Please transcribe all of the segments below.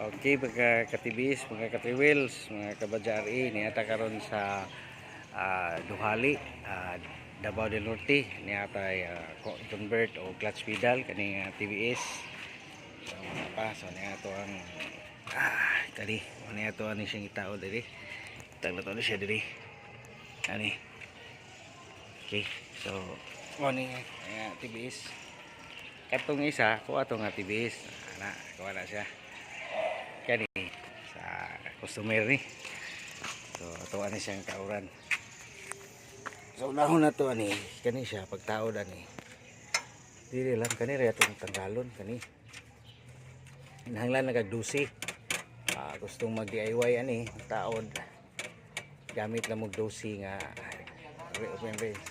Okay, mga katibis, mga katriwils, mga kabadjari, niyata karon sa Duhali, Davao del Norte, niyata convert o clutch pedal kaning TBS. So mga pa, so niyato ang kani, niyato ani siyang itao diri. Taglato na siya diri. Ani. Okay, so morning TBS. Katong isa, ko atong TBS. Ana, kuha na siya. Kani sa customer ni, so ato ani siyang kauran. So unahon na to ani kani siya pagtaod ani dili lang kani ra atong tanggalon kani hinahanglan nagagdusi. Gustong mag DIY ani taod gamit lang mo dosi nga open base.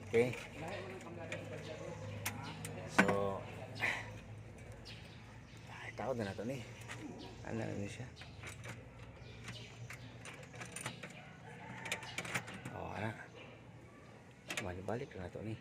Okay, so taod na nato ni ano na siya. Balik na to ni.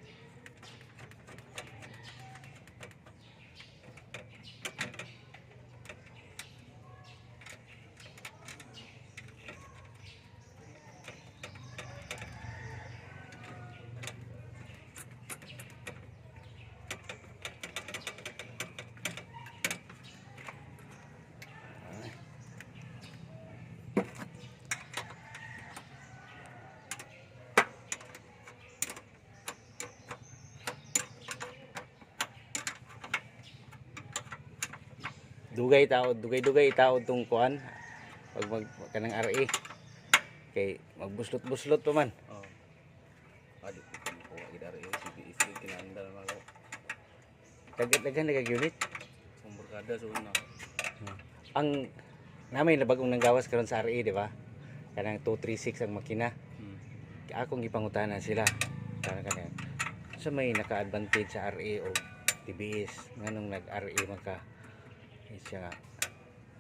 Dugay taod tong kuan pag kanang RE kay magbuslot-buslot pa man. Adi ko ida RE CBS kinandal malo. Daghan unit Sumbor kada so na. Ang namay na bagong nanggawas karon sa RE, di ba? Kanang 236 ang makina. Akong gipangutanan sila. Kanang sa may naka-advantage sa RE o TBS nganong nag-RE maka siya.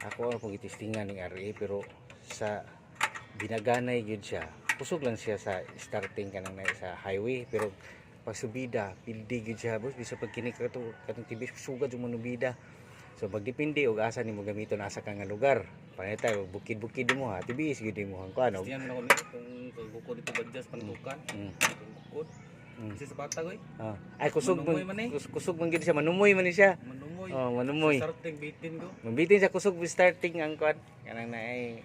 Ako ang pagitestingan ng RE pero sa binaganay yun siya. Kusog lang siya sa starting kanang sa highway pero pag subida pildi yun siya boss bisa pag kinik katong TBS sugad yung manubida. So magdepende og asa nimo gamiton asa ka nga lugar. Panita bukid-bukid mo ha TBS gid mo ang kuno. Diyan na ko ni kung bukod dito badjas pantukan. Bukod. Kasi sa bata goy. Ay kusog man gid siya manumoy man siya. Manumoy. Manumoy. Starting bitin ko. Mabitin siya kusog starting ang kuan kanang naay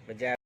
badya.